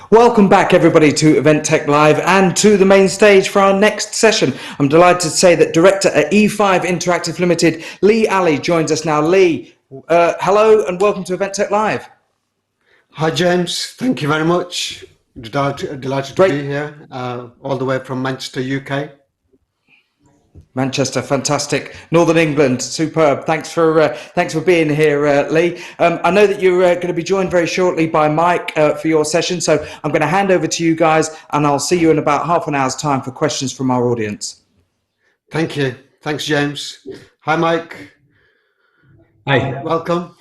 Welcome back, everybody, to Event Tech Live and to the main stage for our next session. I'm delighted to say that Director at E5 Interactive Limited, Lee Alley, joins us now. Lee, hello and welcome to Event Tech Live. Hi, James. Thank you very much. Delighted to be here, all the way from Manchester, UK. Manchester, fantastic. Northern England, superb. Thanks for being here, Lee. I know that you're going to be joined very shortly by Mike for your session, so I'm going to hand over to you guys, and I'll see you in about half an hour's time for questions from our audience. Thank you. Thanks, James. Hi, Mike. Hi. Welcome.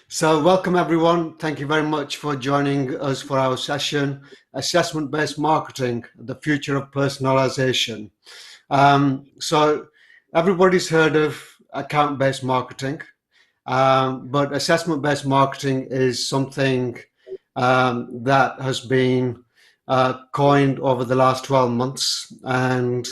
So welcome, everyone. Thank you very much for joining us for our session, Assessment-Based Marketing, the Future of Personalisation. So everybody's heard of account-based marketing, but assessment-based marketing is something that has been coined over the last 12 months, and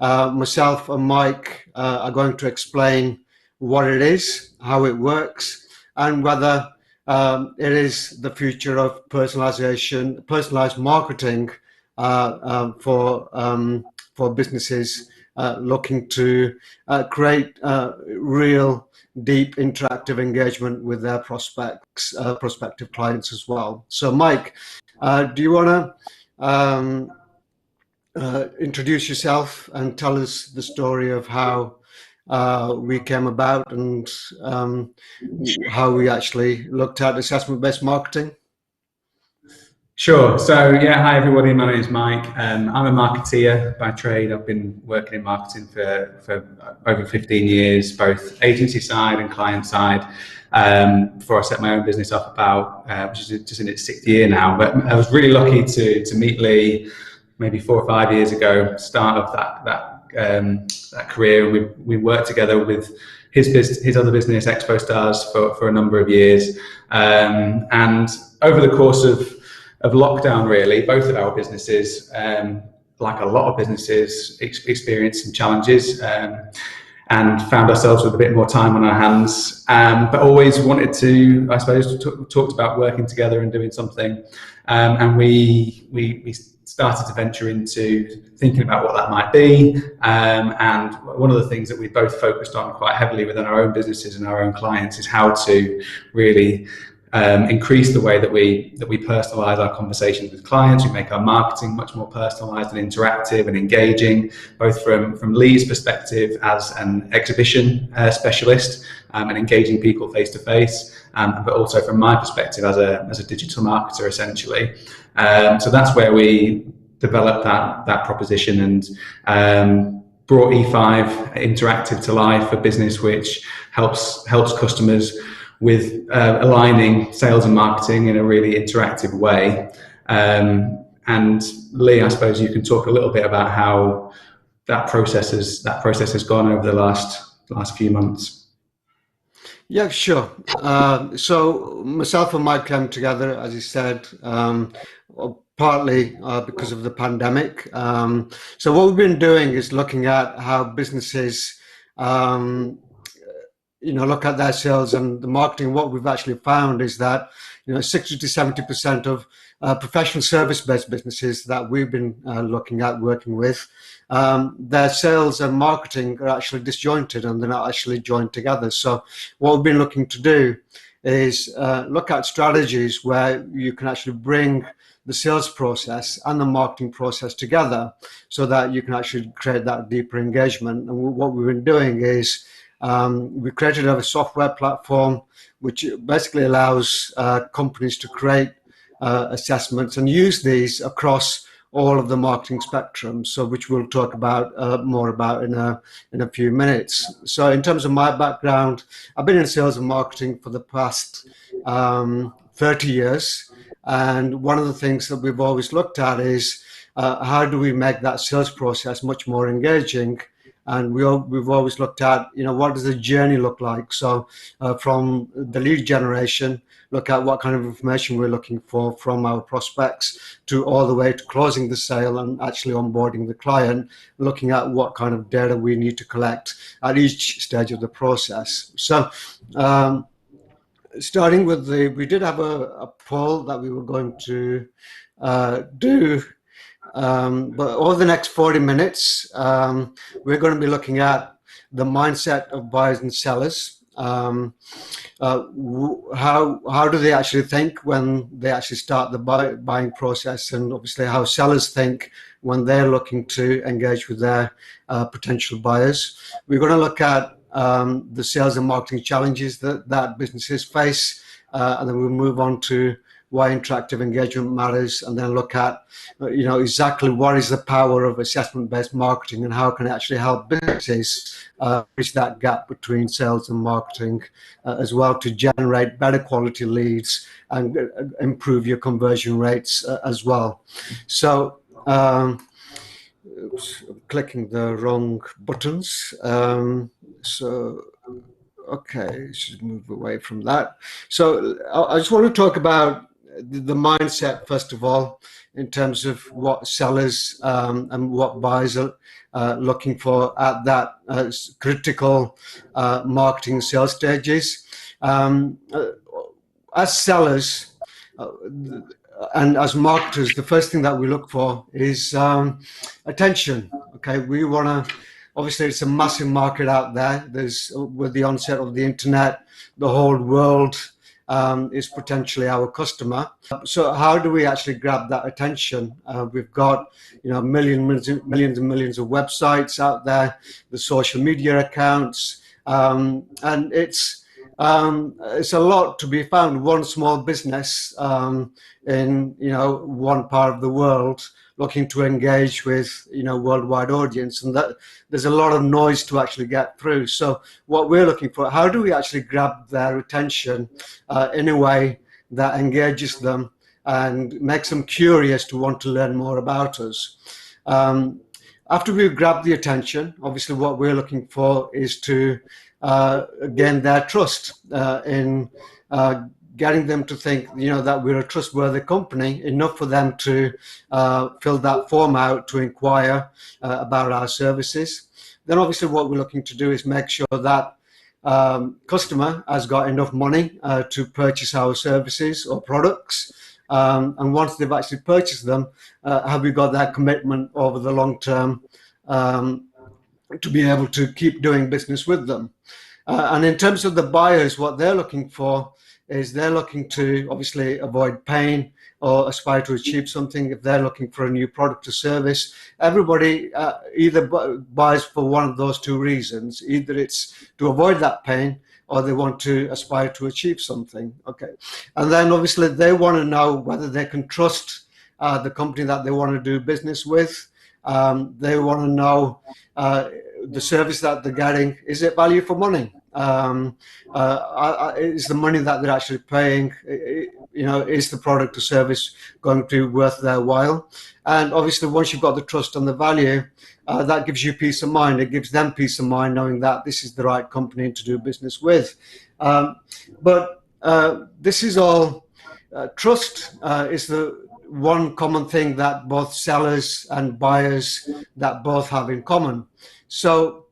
myself and Mike are going to explain what it is, how it works, and whether it is the future of personalization, personalized marketing for businesses looking to create real, deep, interactive engagement with their prospective clients as well. So, Mike, do you want to introduce yourself and tell us the story of how we came about and how we actually looked at assessment-based marketing? Sure. So yeah, hi everybody. My name is Mike. I'm a marketeer by trade. I've been working in marketing for over 15 years, both agency side and client side. Before I set my own business up about, which is just in its 6th year now. But I was really lucky to meet Lee maybe 4 or 5 years ago, start of that career. We worked together with his other business, Expo Stars, for a number of years, and over the course of lockdown, really, both of our businesses, like a lot of businesses, experienced some challenges and found ourselves with a bit more time on our hands, but always wanted to, I suppose, talked about working together and doing something, and we started to venture into thinking about what that might be, and one of the things that we both focused on quite heavily within our own businesses and our own clients is how to really increase the way that we personalize our conversations with clients. We make our marketing much more personalized and interactive and engaging, both from Lee's perspective as an exhibition specialist and engaging people face to face, but also from my perspective as a digital marketer, essentially. So that's where we developed that proposition and brought E5 Interactive to life, a business which helps customers with aligning sales and marketing in a really interactive way. And Lee, I suppose you can talk a little bit about how that process has gone over the last few months. Yeah, sure. So myself and Mike came together, as you said, partly because of the pandemic. So what we've been doing is looking at how businesses look at their sales and the marketing. What we've actually found is that 60 to 70% of professional service-based businesses that we've been looking at working with, their sales and marketing are actually disjointed and they're not actually joined together. So what we've been looking to do is look at strategies where you can actually bring the sales process and the marketing process together so that you can actually create that deeper engagement. And what we've been doing is we created a software platform which basically allows companies to create assessments and use these across all of the marketing spectrum, so which we'll talk about more about in a few minutes. So in terms of my background, I've been in sales and marketing for the past 30 years, and one of the things that we've always looked at is how do we make that sales process much more engaging. And we've always looked at, what does the journey look like? So from the lead generation, look at what kind of information we're looking for from our prospects to all the way to closing the sale and actually onboarding the client, looking at what kind of data we need to collect at each stage of the process. So starting with we did have a poll that we were going to do, but over the next 40 minutes, we're going to be looking at the mindset of buyers and sellers. How do they actually think when they actually start the buying process, and obviously how sellers think when they're looking to engage with their potential buyers. We're going to look at the sales and marketing challenges that businesses face, and then we'll move on to why interactive engagement matters, and then look at exactly what is the power of assessment-based marketing and how can it actually help businesses bridge that gap between sales and marketing as well, to generate better quality leads and improve your conversion rates as well. So oops, I'm clicking the wrong buttons. Okay, should move away from that. So I just want to talk about the mindset, first of all, in terms of what sellers and what buyers are looking for at that critical marketing sales stages. As sellers and as marketers, the first thing that we look for is attention. Okay, we want to, obviously it's a massive market out there. There's, with the onset of the internet, the whole world is potentially our customer. So how do we actually grab that attention? We've got millions and millions of websites out there, the social media accounts, and it's a lot to be found. One small business in one part of the world looking to engage with worldwide audience, and that there's a lot of noise to actually get through. So what we're looking for, how do we actually grab their attention in a way that engages them and makes them curious to want to learn more about us? After we've grabbed the attention, obviously what we're looking for is to gain their trust in getting them to think that we're a trustworthy company enough for them to fill that form out to inquire about our services. Then obviously what we're looking to do is make sure that customer has got enough money to purchase our services or products, and once they've actually purchased them, have we got that commitment over the long term to be able to keep doing business with them. And in terms of the buyers, what they're looking for is they're looking to obviously avoid pain or aspire to achieve something. If they're looking for a new product or service, everybody either buys for one of those two reasons. Either it's to avoid that pain or they want to aspire to achieve something. Okay. And then obviously they want to know whether they can trust the company that they want to do business with. They want to know the service that they're getting, is it value for money? Is the money that they're actually paying, is the product or service going to be worth their while? And obviously once you've got the trust and the value, that gives you peace of mind. It gives them peace of mind knowing that this is the right company to do business with. But this is all, trust is the one common thing that both sellers and buyers that both have in common. So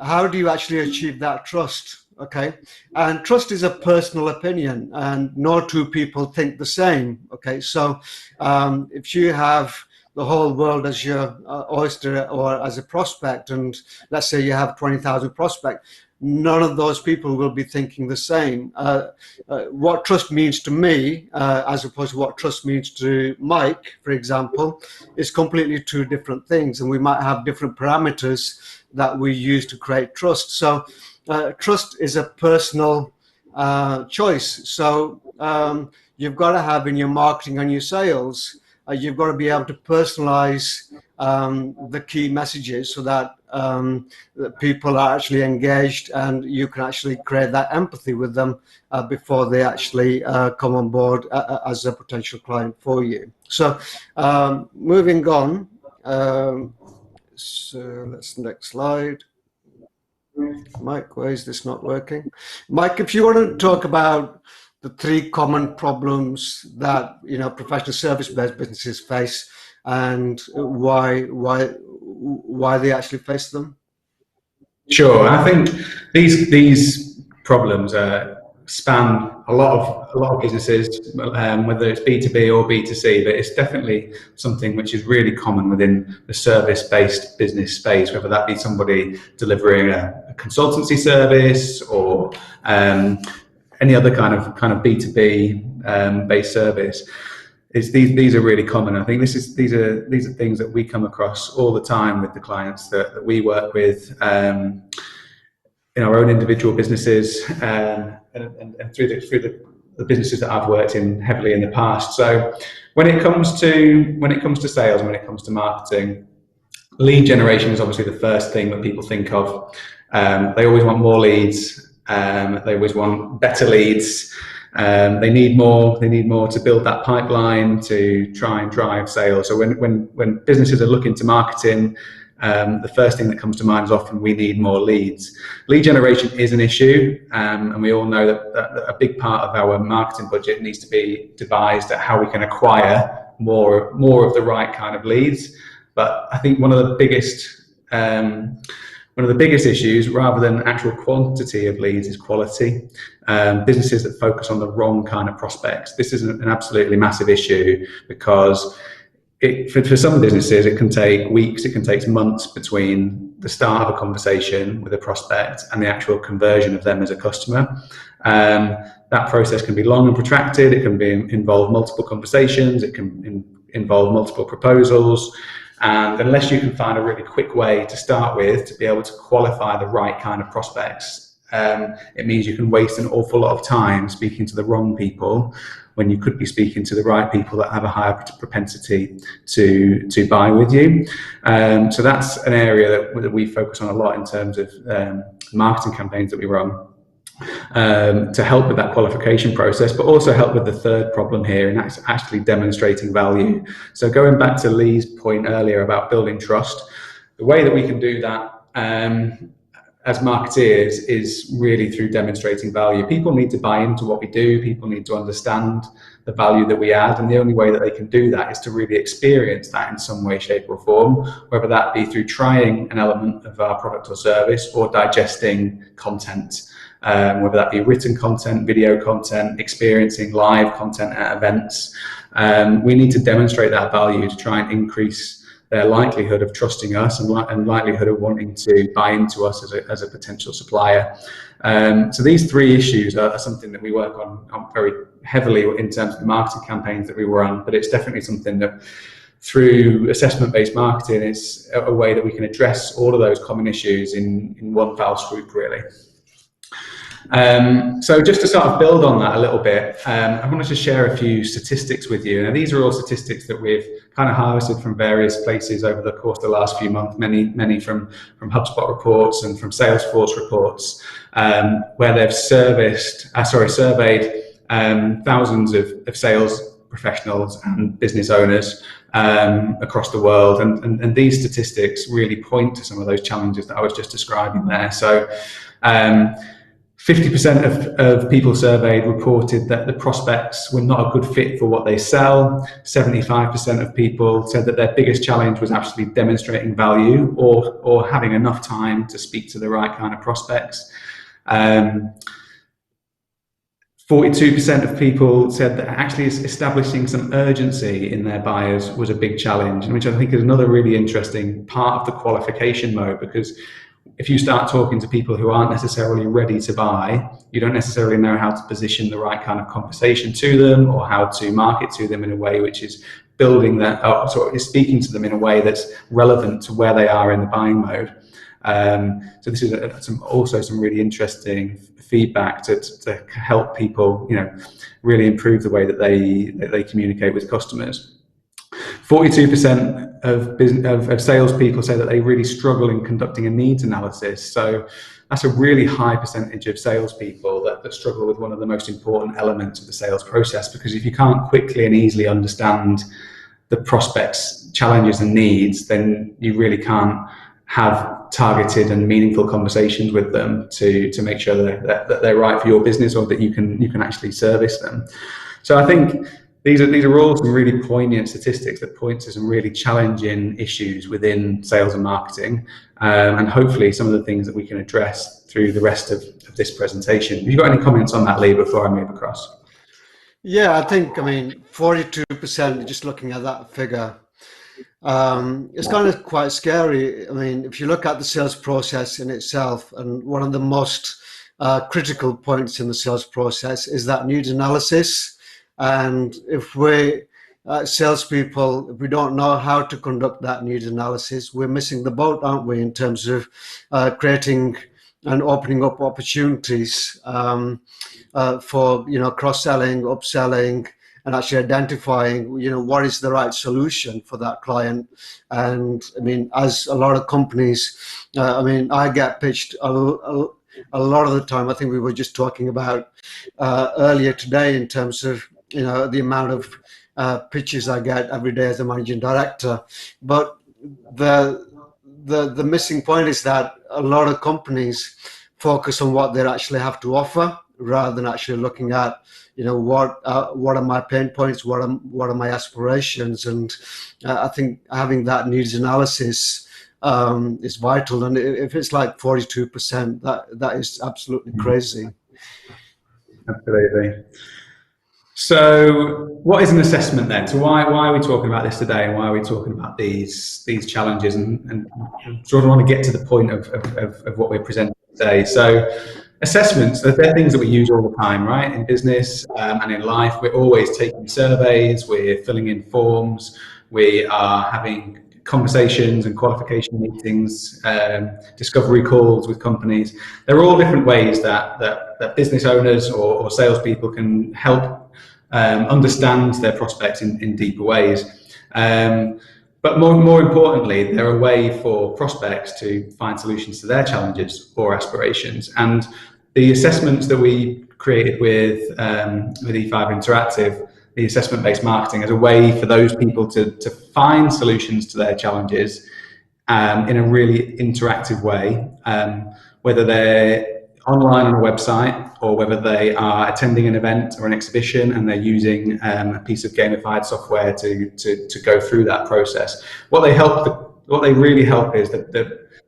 how do you actually achieve that trust? Okay, and trust is a personal opinion, and no two people think the same. Okay, so if you have the whole world as your oyster or as a prospect, and let's say you have 20,000 prospects, none of those people will be thinking the same. What trust means to me, as opposed to what trust means to Mike, for example, is completely two different things, and we might have different parameters that we use to create trust. So trust is a personal choice. So you've got to have in your marketing and your sales, you've got to be able to personalize the key messages so that people are actually engaged and you can actually create that empathy with them before they actually come on board as a potential client for you. So moving on, so let's next slide. Mike, why is this not working? Mike, if you want to talk about the three common problems that professional service-based businesses face and why they actually face them. Sure, I think these problems span a lot of businesses, whether it's B2B or B2C, but it's definitely something which is really common within the service-based business space, whether that be somebody delivering a consultancy service or any other kind of B2B based service. These are really common. I think these are things that we come across all the time with the clients that we work with in our own individual businesses and through the businesses that I've worked in heavily in the past. So when it comes to sales and when it comes to marketing, lead generation is obviously the first thing that people think of. They always want more leads. They always want better leads. They need more to build that pipeline to try and drive sales. So when businesses are looking to marketing, the first thing that comes to mind is often we need more leads. Lead generation is an issue, and we all know that a big part of our marketing budget needs to be devised at how we can acquire more of the right kind of leads. But I think one of the biggest issues, rather than actual quantity of leads, is quality. Businesses that focus on the wrong kind of prospects. This is an absolutely massive issue because for some businesses, it can take weeks, it can take months between the start of a conversation with a prospect and the actual conversion of them as a customer. That process can be long and protracted. It can involve multiple conversations. It can involve multiple proposals. And unless you can find a really quick way to start with to be able to qualify the right kind of prospects, it means you can waste an awful lot of time speaking to the wrong people when you could be speaking to the right people that have a higher propensity to buy with you. So that's an area that we focus on a lot in terms of marketing campaigns that we run. To help with that qualification process, but also help with the third problem here, and that's actually demonstrating value. So going back to Lee's point earlier about building trust, the way that we can do that as marketeers is really through demonstrating value. People need to buy into what we do. People need to understand the value that we add, and the only way that they can do that is to really experience that in some way, shape or form, whether that be through trying an element of our product or service or digesting content. Whether that be written content, video content, experiencing live content at events. We need to demonstrate that value to try and increase their likelihood of trusting us and likelihood of wanting to buy into us as a potential supplier. So these three issues are something that we work on very heavily in terms of the marketing campaigns that we run, but it's definitely something that through assessment-based marketing, it's a way that we can address all of those common issues in one foul swoop, really. So just to sort of build on that a little bit, I wanted to share a few statistics with you. Now, these are all statistics that we've kind of harvested from various places over the course of the last few months, many from Hubspot reports and from Salesforce reports, where they've surveyed thousands of sales professionals and business owners across the world. And these statistics really point to some of those challenges that I was just describing there. So 50% of people surveyed reported that the prospects were not a good fit for what they sell. 75% of people said that their biggest challenge was actually demonstrating value or having enough time to speak to the right kind of prospects. 42% of people said that actually establishing some urgency in their buyers was a big challenge, which I think is another really interesting part of the qualification mode, because if you start talking to people who aren't necessarily ready to buy, you don't necessarily know how to position the right kind of conversation to them or how to market to them in a way which is building that, sort of speaking to them in a way that's relevant to where they are in the buying mode. So this is also some really interesting feedback to help people, really improve the way that they communicate with customers. 42% of salespeople say that they really struggle in conducting a needs analysis. So that's a really high percentage of salespeople that struggle with one of the most important elements of the sales process, because if you can't quickly and easily understand the prospect's challenges and needs, then you really can't have targeted and meaningful conversations with them to make sure that they're right for your business or that you can actually service them. So I think these are all some really poignant statistics that point to some really challenging issues within sales and marketing, and hopefully some of the things that we can address through the rest of this presentation. Have you got any comments on that, Lee, before I move across? Yeah, I think, 42%, just looking at that figure, it's kind of quite scary. I mean, if you look at the sales process in itself, and one of the most critical points in the sales process is that needs analysis. And if we salespeople, if we don't know how to conduct that needs analysis, we're missing the boat, aren't we, in terms of creating and opening up opportunities for cross-selling, upselling, and actually identifying what is the right solution for that client. And I mean, as a lot of companies, I get pitched a lot of the time. I think we were just talking about earlier today in terms of the amount of pitches I get every day as a managing director. But the missing point is that a lot of companies focus on what they actually have to offer, rather than actually looking at what are my pain points, what are my aspirations. And I think having that needs analysis is vital. And if it's like 42%, that is absolutely crazy. Absolutely. So what is an assessment then? So why are we talking about this today, and why are we talking about these challenges, and sort of want to get to the point of what we're presenting today. So assessments, they're things that we use all the time, right? In business and in life, we're always taking surveys, we're filling in forms, we are having conversations and qualification meetings, discovery calls with companies. They're all different ways that business owners or salespeople can help understand their prospects in deeper ways. But more importantly, they're a way for prospects to find solutions to their challenges or aspirations. And the assessments that we created with E5 Interactive, the assessment-based marketing, as a way for those people to find solutions to their challenges in a really interactive way, whether they're online on a website or whether they are attending an event or an exhibition and they're using a piece of gamified software to go through that process. What they really help is that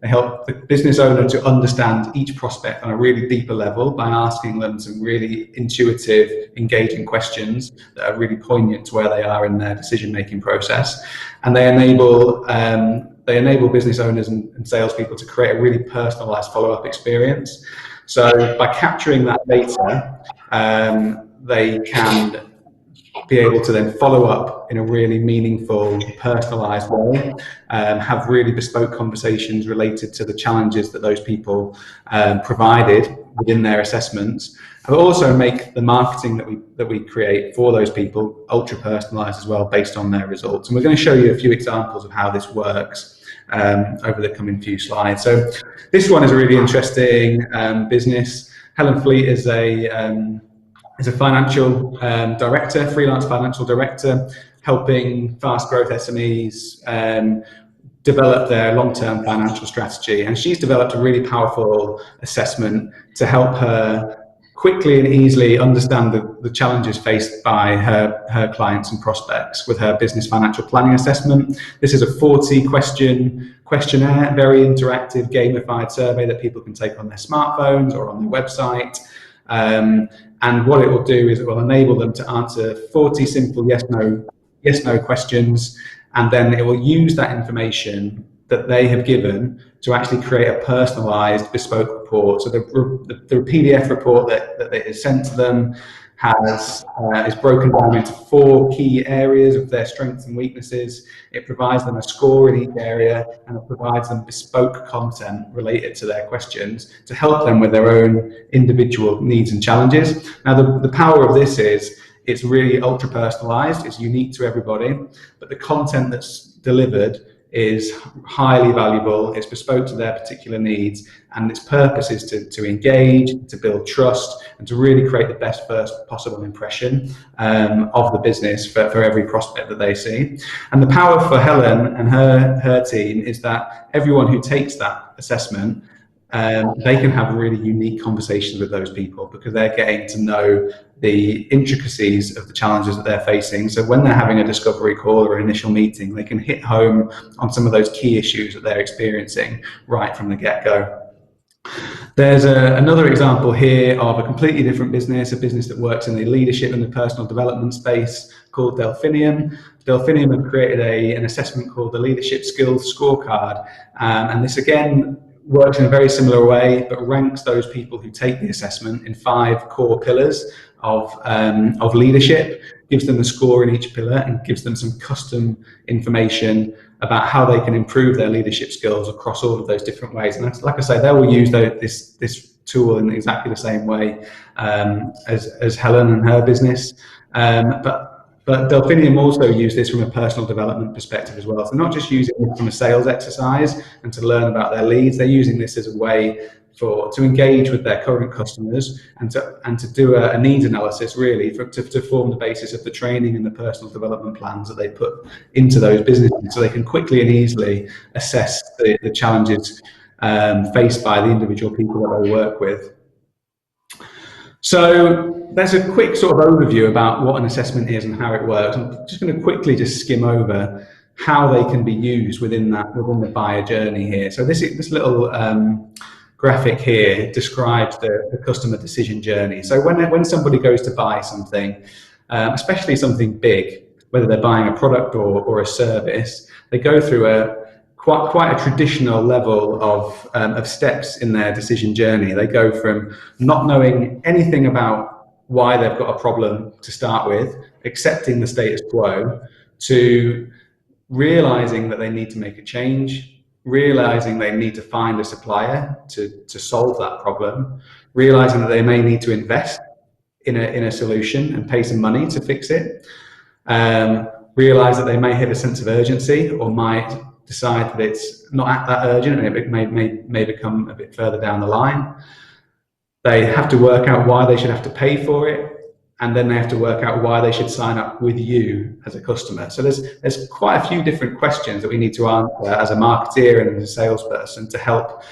they help the business owner to understand each prospect on a really deeper level by asking them some really intuitive, engaging questions that are really poignant to where they are in their decision-making process. And they enable business owners and salespeople to create a really personalized follow-up experience. So by capturing that data, they can be able to then follow up in a really meaningful, personalized way, have really bespoke conversations related to the challenges that those people provided within their assessments, but also make the marketing that we create for those people ultra personalized as well, based on their results. And we're going to show you a few examples of how this works over the coming few slides. So this one is a really interesting business. Helen Fleet is a financial director, freelance financial director, helping fast growth SMEs develop their long-term financial strategy. And she's developed a really powerful assessment to help her quickly and easily understand the challenges faced by her clients and prospects with her business financial planning assessment. This is a 40-question questionnaire, very interactive, gamified survey that people can take on their smartphones or on their website. And what it will do is it will enable them to answer 40 simple yes/no questions, and then it will use that information that they have given to actually create a personalized bespoke report. So the PDF report that is sent to them is broken down into 4 key areas of their strengths and weaknesses. It provides them a score in each area, and it provides them bespoke content related to their questions to help them with their own individual needs and challenges. Now, the power of this is it's really ultra personalized, it's unique to everybody, but the content that's delivered is highly valuable, it's bespoke to their particular needs, and its purpose is to engage, to build trust, and to really create the best first possible impression of the business for every prospect that they see. And the power for Helen and her team is that everyone who takes that assessment, they can have really unique conversations with those people, because they're getting to know the intricacies of the challenges that they're facing. So when they're having a discovery call or an initial meeting, they can hit home on some of those key issues that they're experiencing right from the get-go. There's another example here of a completely different business, a business that works in the leadership and the personal development space called Delphinium. Delphinium have created an assessment called the Leadership Skills Scorecard. And this again works in a very similar way, but ranks those people who take the assessment in 5 core pillars of leadership, gives them a score in each pillar and gives them some custom information about how they can improve their leadership skills across all of those different ways. And like I say, they will use this tool in exactly the same way as Helen and her business. But Delphinium also use this from a personal development perspective as well. So not just using it from a sales exercise and to learn about their leads, they're using this as a way to engage with their current customers and to do a needs analysis, really, to form the basis of the training and the personal development plans that they put into those businesses, so they can quickly and easily assess the challenges faced by the individual people that they work with. So there's a quick sort of overview about what an assessment is and how it works. I'm just going to quickly just skim over how they can be used within the buyer journey here. So this little graphic here describes the customer decision journey. So when somebody goes to buy something, especially something big, whether they're buying a product or a service, they go through quite a traditional level of steps in their decision journey. They go from not knowing anything about why they've got a problem to start with, accepting the status quo, to realizing that they need to make a change, realizing they need to find a supplier to solve that problem, realizing that they may need to invest in a solution and pay some money to fix it, realize that they may have a sense of urgency or might decide that it's not that urgent and it may become a bit further down the line. They have to work out why they should have to pay for it, and then they have to work out why they should sign up with you as a customer. So there's quite a few different questions that we need to answer as a marketeer and as a salesperson to help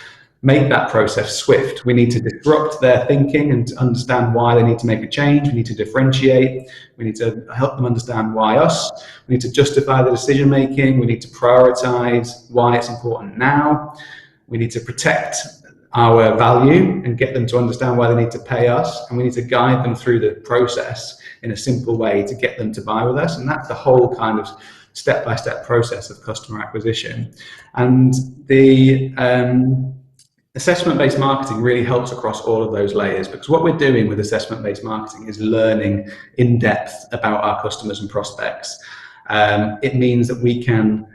make that process swift. We need to disrupt their thinking and to understand why they need to make a change. We need to differentiate. We need to help them understand why us. We need to justify the decision making. We need to prioritize why it's important now. We need to protect our value and get them to understand why they need to pay us. And we need to guide them through the process in a simple way to get them to buy with us. And that's the whole kind of step-by-step process of customer acquisition. And the assessment-based marketing really helps across all of those layers, because what we're doing with assessment-based marketing is learning in depth about our customers and prospects. It means that we can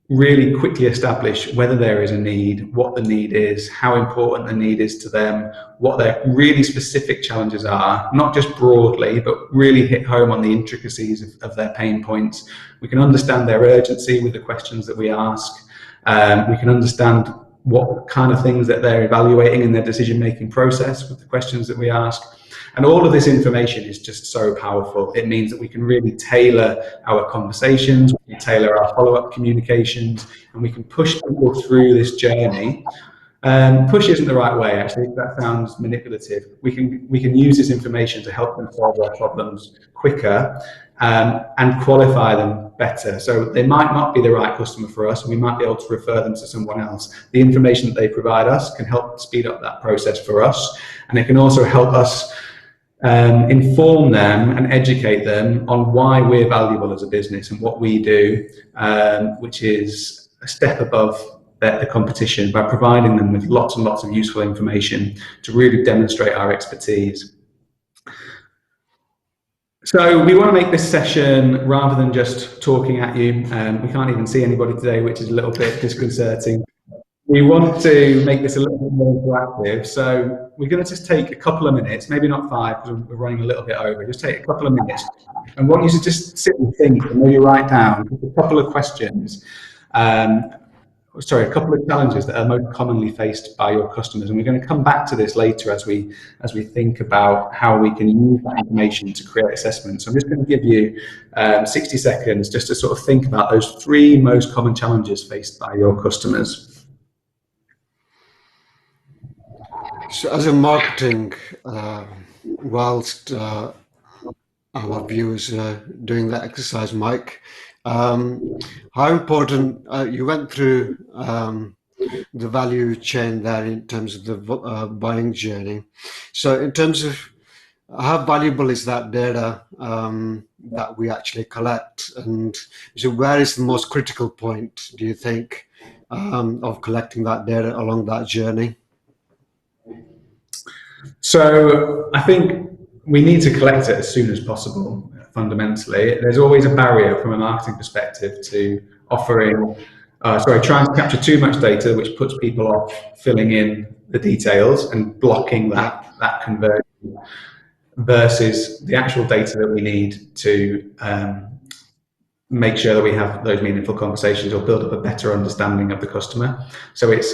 really quickly establish whether there is a need, what the need is, how important the need is to them, what their really specific challenges are, not just broadly, but really hit home on the intricacies of their pain points. We can understand their urgency with the questions that we ask. We can understand what kind of things that they're evaluating in their decision-making process with the questions that we ask. And all of this information is just so powerful. It means that we can really tailor our conversations, we can tailor our follow-up communications, and we can push people through this journey. Push isn't the right way, actually. That sounds manipulative. We can use this information to help them solve their problems quicker and qualify them better. So they might not be the right customer for us, and we might be able to refer them to someone else. The information that they provide us can help speed up that process for us, and it can also help us inform them and educate them on why we're valuable as a business and what we do, which is a step above the competition, by providing them with lots and lots of useful information to really demonstrate our expertise. So we want to make this session, rather than just talking at you, we can't even see anybody today, which is a little bit disconcerting. We want to make this a little bit more interactive. So we're going to just take a couple of minutes, maybe not 5 because we're running a little bit over, just take a couple of minutes and want you to just sit and think and maybe write down a couple of questions, a couple of challenges that are most commonly faced by your customers. And we're going to come back to this later as we think about how we can use that information to create assessments. So I'm just going to give you 60 seconds just to sort of think about those 3 most common challenges faced by your customers. So as a marketing, whilst our viewers are doing that exercise, Mike, how important, you went through the value chain there in terms of the buying journey. So in terms of how valuable is that data that we actually collect, and so where is the most critical point, do you think, of collecting that data along that journey? So I think we need to collect it as soon as possible, fundamentally. There's always a barrier from a marketing perspective to trying to capture too much data, which puts people off filling in the details and blocking that conversion, versus the actual data that we need to make sure that we have those meaningful conversations or build up a better understanding of the customer. So it's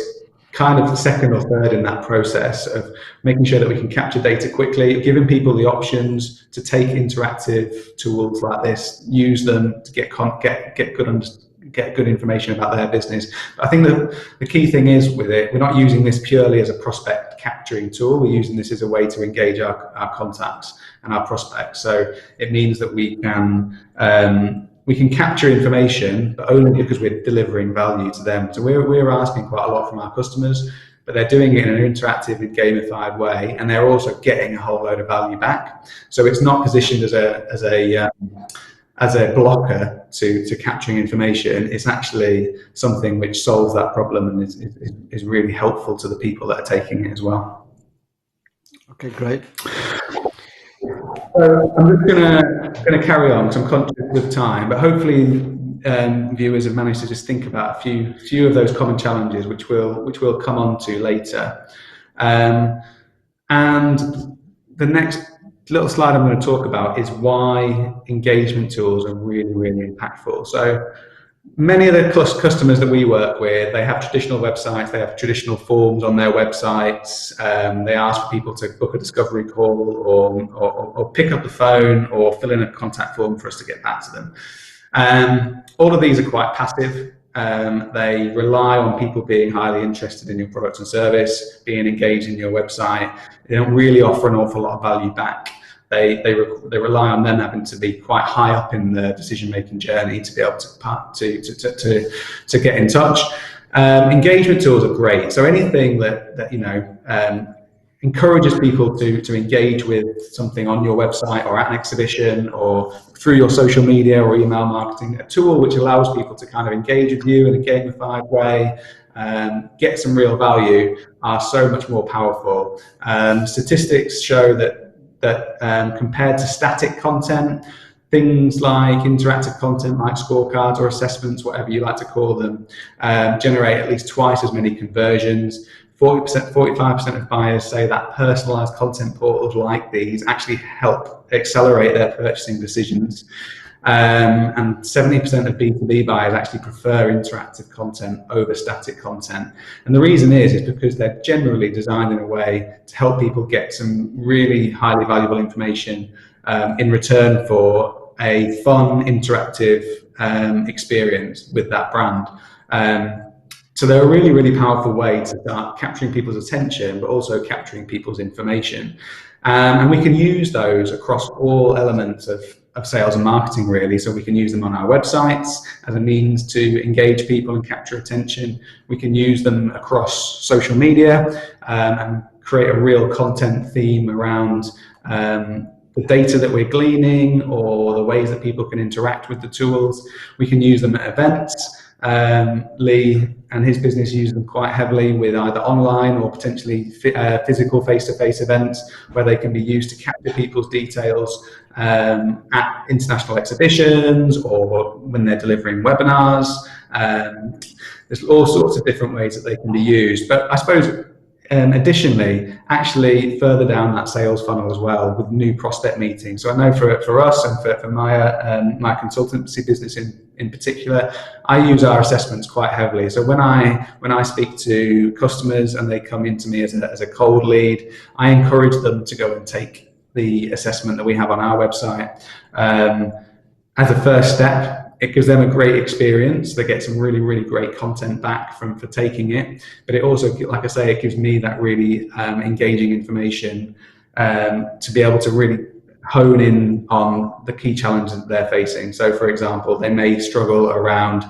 kind of second or third in that process of making sure that we can capture data quickly, giving people the options to take interactive tools like this, use them to get good information about their business. But I think that the key thing is with it, we're not using this purely as a prospect capturing tool. We're using this as a way to engage our contacts and our prospects. So it means that we can capture information, but only because we're delivering value to them. So we're asking quite a lot from our customers, but they're doing it in an interactive and gamified way, and they're also getting a whole load of value back. So it's not positioned as a blocker to capturing information. It's actually something which solves that problem and is really helpful to the people that are taking it as well. Okay, great. So I'm just gonna carry on because I'm conscious of time, but hopefully viewers have managed to just think about a few of those common challenges, which we'll come on to later. And the next little slide I'm going to talk about is why engagement tools are really, really impactful. So many of the customers that we work with, they have traditional websites, they have traditional forms on their websites. They ask for people to book a discovery call or pick up the phone or fill in a contact form for us to get back to them. All of these are quite passive. They rely on people being highly interested in your product and service, being engaged in your website. They don't really offer an awful lot of value back. They rely on them having to be quite high up in the decision-making journey to be able to get in touch. Engagement tools are great. So anything that encourages people to engage with something on your website or at an exhibition or through your social media or email marketing, a tool which allows people to kind of engage with you in a gamified way, get some real value, are so much more powerful. Statistics show that compared to static content, things like interactive content like scorecards or assessments, whatever you like to call them, generate at least twice as many conversions. 45% of buyers say that personalized content portals like these actually help accelerate their purchasing decisions. And 70% of B2B buyers actually prefer interactive content over static content. And the reason is because they're generally designed in a way to help people get some really highly valuable information in return for a fun, interactive experience with that brand. So they're a really, really powerful way to start capturing people's attention, but also capturing people's information. And we can use those across all elements of sales and marketing, really. So we can use them on our websites as a means to engage people and capture attention. We can use them across social media and create a real content theme around the data that we're gleaning or the ways that people can interact with the tools. We can use them at events. Lee and his business use them quite heavily with either online or potentially physical face-to-face events where they can be used to capture people's details at international exhibitions or when they're delivering webinars. There's all sorts of different ways that they can be used, but I suppose additionally, actually further down that sales funnel as well with new prospect meetings. So I know for us and for my consultancy business in particular, I use our assessments quite heavily. So when I speak to customers and they come into me as a cold lead, I encourage them to go and take the assessment that we have on our website as a first step. It gives them a great experience. They get some really, really great content back for taking it. But it also, like I say, it gives me that really engaging information to be able to really hone in on the key challenges that they're facing. So, for example, they may struggle around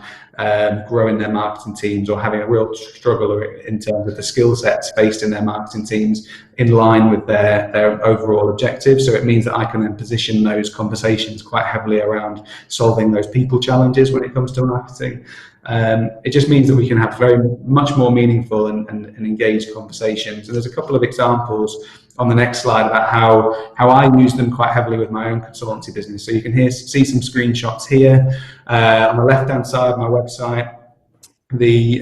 growing their marketing teams or having a real struggle in terms of the skill sets faced in their marketing teams in line with their overall objectives. So it means that I can then position those conversations quite heavily around solving those people challenges when it comes to marketing. It just means that we can have very much more meaningful and engaged conversations. And there's a couple of examples on the next slide about how I use them quite heavily with my own consultancy business. So you can see some screenshots here. On the left-hand side of my website, the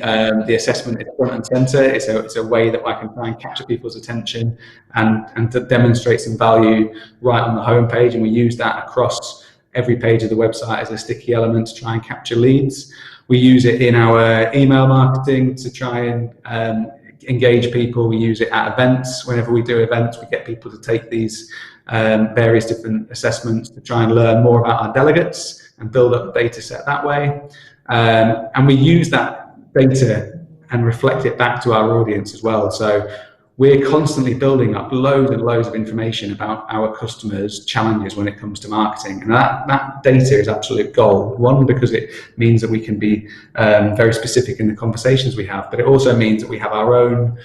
assessment is front and center. It's a way that I can try and capture people's attention and to demonstrate some value right on the homepage. And we use that across every page of the website as a sticky element to try and capture leads. We use it in our email marketing to try and engage people. We use it at events. Whenever we do events, we get people to take these various different assessments to try and learn more about our delegates and build up the data set that way. And we use that data and reflect it back to our audience as well. So we're constantly building up loads and loads of information about our customers' challenges when it comes to marketing. And that data is absolute gold. One, because it means that we can be very specific in the conversations we have, but it also means that we have our own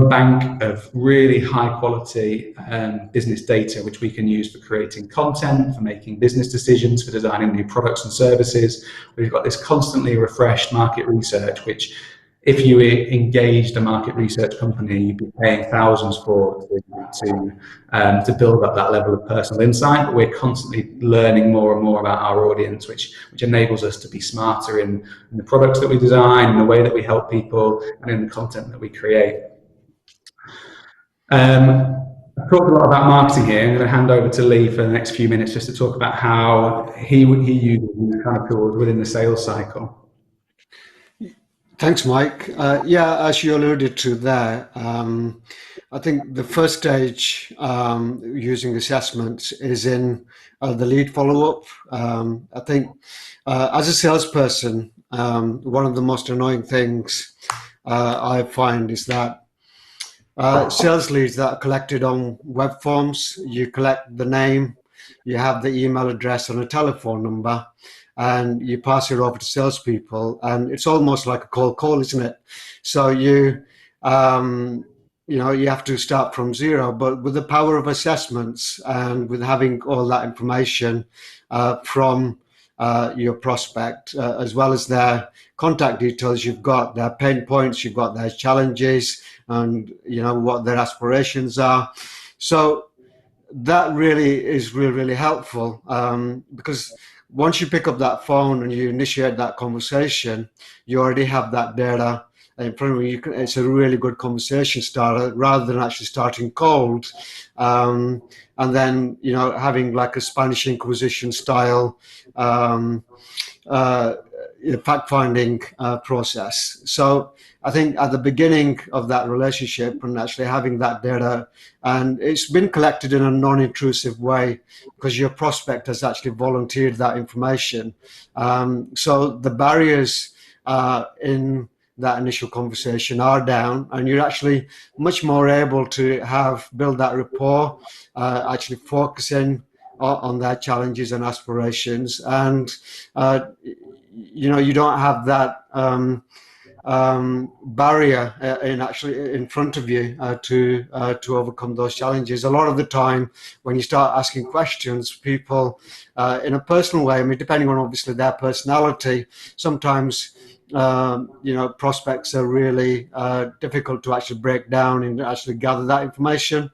bank of really high quality business data, which we can use for creating content, for making business decisions, for designing new products and services. We've got this constantly refreshed market research, which if you engaged a market research company, you'd be paying thousands for to build up that level of personal insight. But we're constantly learning more and more about our audience, which enables us to be smarter in the products that we design, in the way that we help people, and in the content that we create. I've talked a lot about marketing here. I'm going to hand over to Lee for the next few minutes just to talk about how he uses these kind of tools within the sales cycle. Thanks, Mike. Yeah, as you alluded to there, I think the first stage using assessments is in the lead follow-up. I think as a salesperson, one of the most annoying things I find is that sales leads that are collected on web forms, you collect the name, you have the email address and a telephone number, and you pass it over to salespeople, and it's almost like a cold call, isn't it? So you have to start from zero. But with the power of assessments and with having all that information from your prospect, as well as their contact details, you've got their pain points, you've got their challenges, and what their aspirations are. So that really is really helpful because once you pick up that phone and you initiate that conversation, you already have that data in front of you. It's a really good conversation starter rather than actually starting cold and then having like a Spanish Inquisition style fact-finding process. So I think at the beginning of that relationship and actually having that data, and it's been collected in a non-intrusive way because your prospect has actually volunteered that information. So the barriers in that initial conversation are down, and you're actually much more able to build that rapport, actually focusing on their challenges and aspirations, and you don't have that barrier in front of you to overcome those challenges. A lot of the time when you start asking questions, people in a personal way, I mean, depending on obviously their personality, sometimes prospects are really difficult to actually break down and actually gather that information.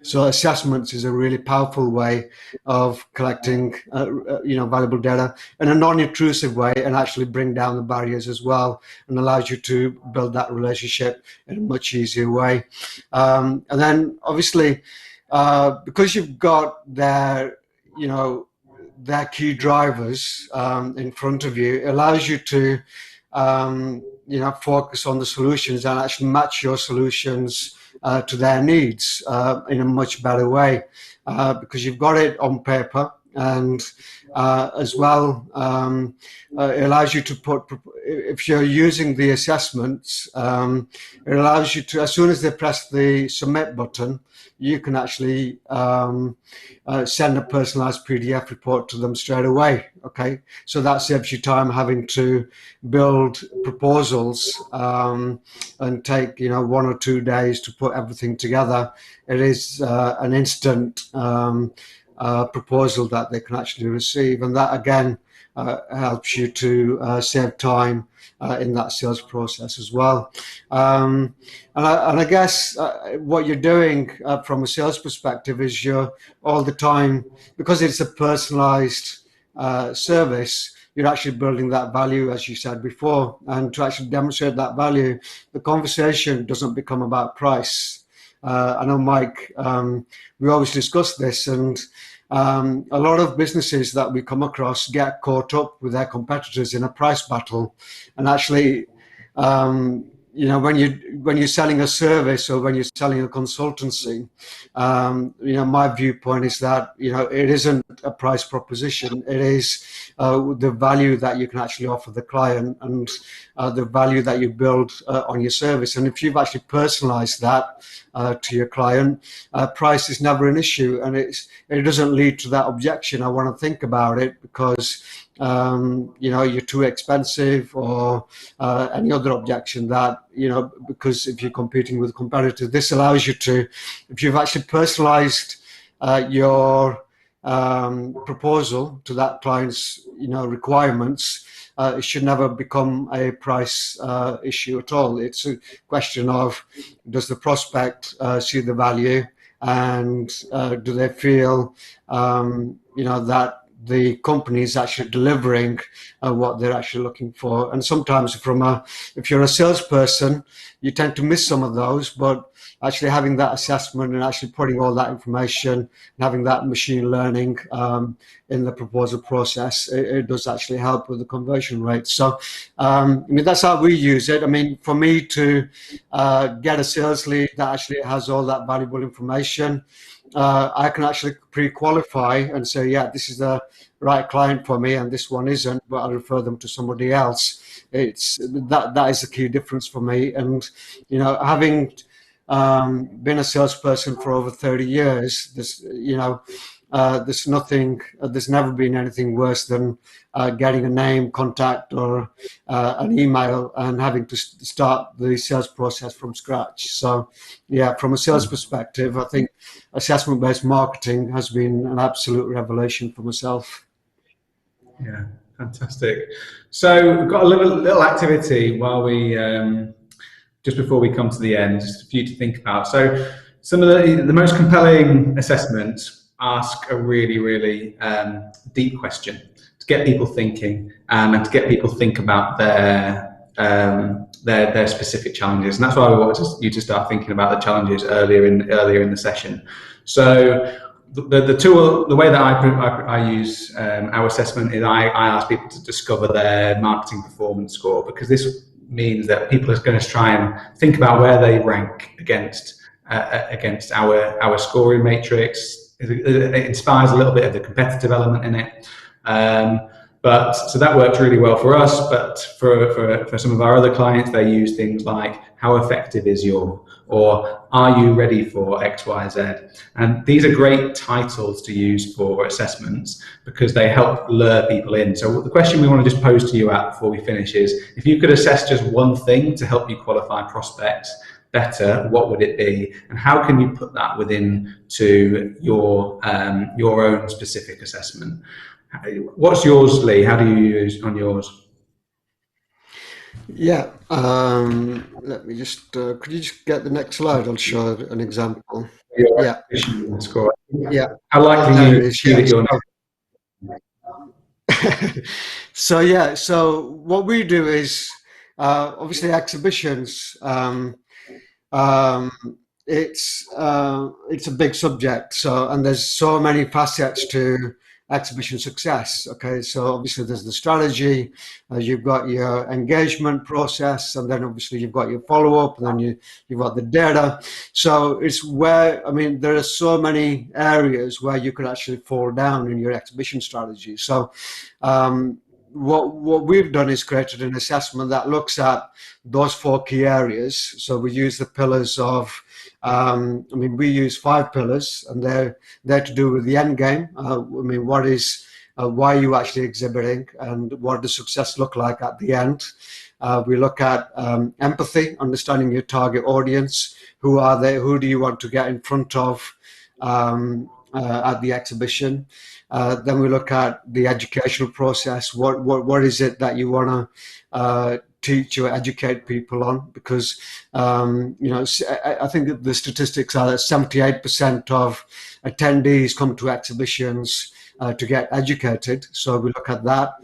So assessments is a really powerful way of collecting, valuable data in a non-intrusive way, and actually bring down the barriers as well, and allows you to build that relationship in a much easier way. And then obviously, because you've got their key drivers in front of you, it allows you to, focus on the solutions and actually match your solutions to their needs in a much better way because you've got it on paper And as well, it allows you to put, if you're using the assessments, it allows you to, as soon as they press the submit button, you can actually send a personalized PDF report to them straight away. Okay, so that saves you time having to build proposals and take 1 or 2 days to put everything together. It is an instant proposal that they can actually receive, and that again helps you to save time in that sales process as well. And I guess what you're doing from a sales perspective is you're all the time, because it's a personalized service, you're actually building that value, as you said before. And to actually demonstrate that value, the conversation doesn't become about price. I know, Mike, we always discuss this, and a lot of businesses that we come across get caught up with their competitors in a price battle. And actually, when you're selling a service or when you're selling a consultancy, my viewpoint is that it isn't a price proposition. It is the value that you can actually offer the client and the value that you build on your service. And if you've actually personalized that to your client, price is never an issue, and it doesn't lead to that objection. I want to think about it because you're too expensive or any other objection that, because if you're competing with competitors, this allows you to, if you've actually personalized your proposal to that client's, requirements, it should never become a price issue at all. It's a question of, does the prospect see the value, and do they feel, that the company is actually delivering what they're actually looking for. And sometimes if you're a salesperson, you tend to miss some of those, but actually having that assessment and actually putting all that information and having that machine learning in the proposal process, it does actually help with the conversion rate. So, that's how we use it. For me to get a sales lead that actually has all that valuable information, I can actually pre-qualify and say, yeah, this is the right client for me, and this one isn't, but I'll refer them to somebody else. It's that is the key difference for me. And having been a salesperson for over 30 years, there's never been anything worse than getting a name, contact, or an email and having to start the sales process from scratch. So yeah, from a sales perspective, I think assessment-based marketing has been an absolute revelation for myself. Yeah, fantastic. So we've got a little activity while we just before we come to the end, just for you to think about. So some of the most compelling assessments ask a really, really deep question to get people thinking, and to get people think about their specific challenges. And that's why we want you to start thinking about the challenges earlier in the session. So the way that I use our assessment is I ask people to discover their marketing performance score, because this means that people are going to try and think about where they rank against our scoring matrix. It inspires a little bit of the competitive element in it. But so that works really well for us, but for some of our other clients, they use things like, how effective is your, or are you ready for X, Y, Z? And these are great titles to use for assessments because they help lure people in. So the question we want to just pose to you before we finish is, if you could assess just one thing to help you qualify prospects better, what would it be? And how can you put that within to your own specific assessment? What's yours, Lee? How do you use on yours? Yeah, let me just, could you just get the next slide? I'll show an example. Yeah. Score. Yeah. How likely you that you're So what we do is, obviously exhibitions, it's a big subject. So, and there's so many facets to exhibition success. Okay, so obviously there's the strategy, you've got your engagement process, and then obviously you've got your follow-up, and then you've got the data. So it's where, I mean, there are so many areas where you could actually fall down in your exhibition strategy. So what we've done is created an assessment that looks at those 4 key areas. So we use the pillars of, I mean, we use 5 pillars, and they're to do with the end game. I mean, what is, why are you actually exhibiting, and what does success look like at the end? We look at empathy, understanding your target audience. Who are they? Who do you want to get in front of at the exhibition? Then we look at the educational process. What is it that you want to teach or educate people on? Because you know, I think the statistics are that 78% of attendees come to exhibitions to get educated. So we look at that.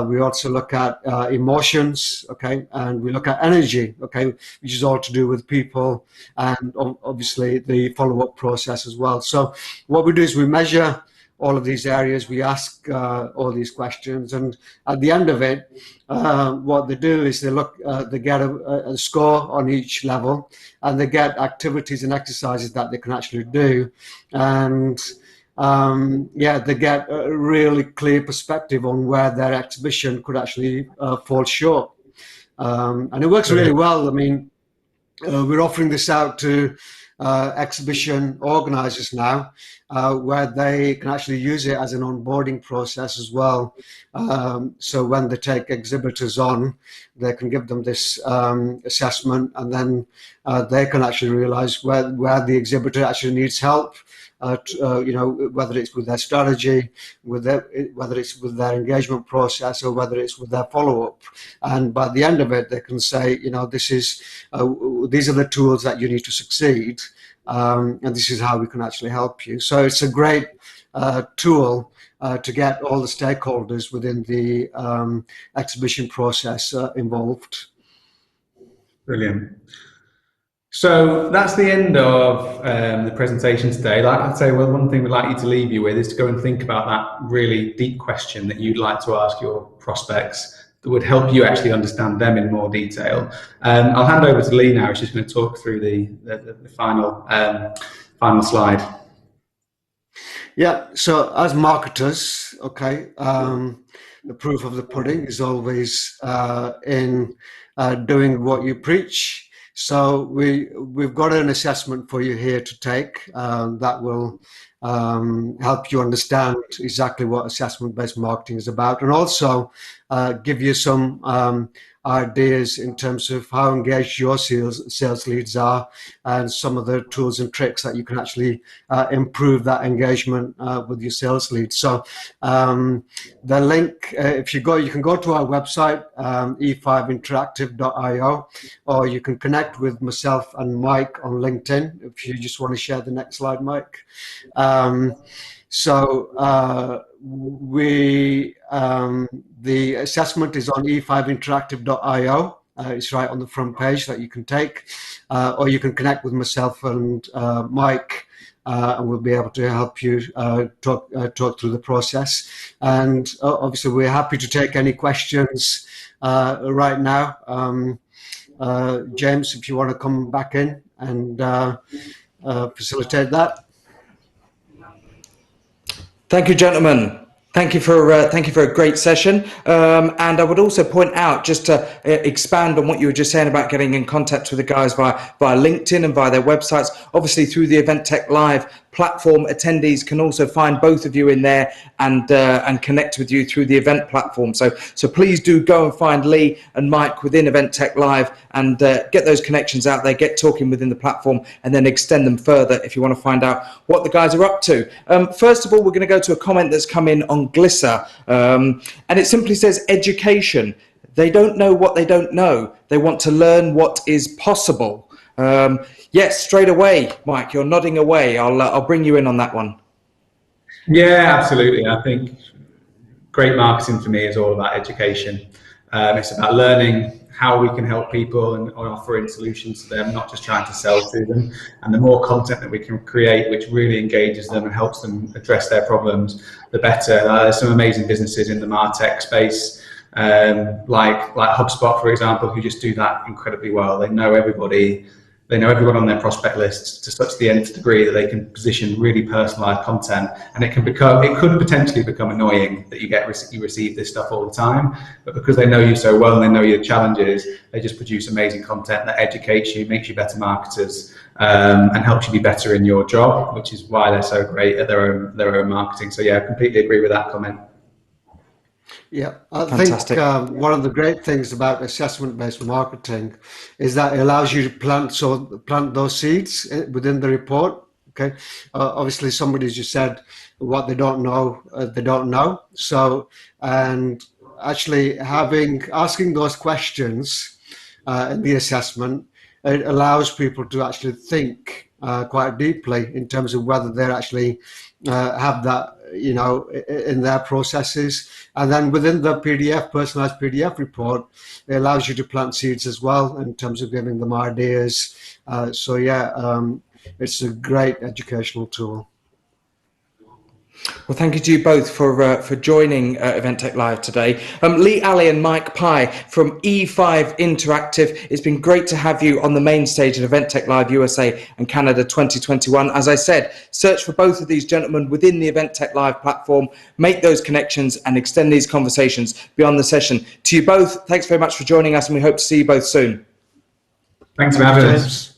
We also look at emotions, okay, and we look at energy, okay, which is all to do with people, and obviously the follow-up process as well. So what we do is we measure all of these areas, we ask all these questions, and at the end of it, what they do is they look, they get a score on each level, and they get activities and exercises that they can actually do, and yeah, they get a really clear perspective on where their exhibition could actually fall short, and it works really well. I mean, we're offering this out to exhibition organizers now, where they can actually use it as an onboarding process as well. So when they take exhibitors on, they can give them this assessment, and then they can actually realize where the exhibitor actually needs help. You know, whether it's with their strategy, whether it's with their engagement process, or whether it's with their follow-up. And by the end of it, they can say, you know, these are the tools that you need to succeed, and this is how we can actually help you. So it's a great tool to get all the stakeholders within the exhibition process involved. Brilliant. So that's the end of the presentation today. Like I'd say, well, one thing we'd like you to leave you with is to go and think about that really deep question that you'd like to ask your prospects that would help you actually understand them in more detail. I'll hand over to Lee now. She's going to talk through the final slide. Yeah, so as marketers, okay, the proof of the pudding is always in doing what you preach. So we've got an assessment for you here to take that will help you understand exactly what assessment-based marketing is about, and also give you some ideas in terms of how engaged your sales leads are, and some of the tools and tricks that you can actually improve that engagement with your sales leads. So the link, if you can go to our website, e5interactive.io, or you can connect with myself and Mike on LinkedIn if you just want to share the next slide, Mike. The assessment is on e5interactive.io. It's right on the front page that you can take, or you can connect with myself and Mike, and we'll be able to help you talk through the process. And obviously, we're happy to take any questions right now. James, if you want to come back in and facilitate that. Thank you, gentlemen. Thank you for a great session. And I would also point out, just to expand on what you were just saying about getting in contact with the guys via LinkedIn and via their websites. Obviously, through the Event Tech Live platform, attendees can also find both of you in there and connect with you through the event platform. So please do go and find Lee and Mike within Event Tech Live and get those connections out there, get talking within the platform, and then extend them further if you want to find out what the guys are up to. First of all, we're going to go to a comment that's come in on Glisser, and it simply says education. They don't know what they don't know. They want to learn what is possible. Yes, straight away, Mike, you're nodding away. I'll bring you in on that one. Yeah, absolutely. I think great marketing for me is all about education. It's about learning how we can help people and offering solutions to them, not just trying to sell to them. And the more content that we can create which really engages them and helps them address their problems, the better. There's some amazing businesses in the MarTech space, like Hubspot, for example, who just do that incredibly well. They know everybody. They know everyone on their prospect lists to such the nth degree that they can position really personalized content, and it could potentially become annoying that you receive this stuff all the time. But because they know you so well and they know your challenges, they just produce amazing content that educates you, makes you better marketers, and helps you be better in your job, which is why they're so great at their own marketing. So yeah, I completely agree with that comment. Yeah, I Fantastic. think one of the great things about assessment-based marketing is that it allows you to plant those seeds within the report. Okay, obviously somebody's just said what they don't know, they don't know. So, and actually asking those questions in the assessment, it allows people to actually think quite deeply in terms of whether they're actually have that, you know, in their processes. And then within the PDF, personalized PDF report, it allows you to plant seeds as well in terms of giving them ideas. So yeah, it's a great educational tool. Well, thank you to you both for joining Event Tech Live today. Lee Alley and Mike Pye from E5 Interactive. It's been great to have you on the main stage at Event Tech Live USA and Canada 2021. As I said, search for both of these gentlemen within the Event Tech Live platform, make those connections and extend these conversations beyond the session. To you both, thanks very much for joining us, and we hope to see you both soon. Thanks for having us.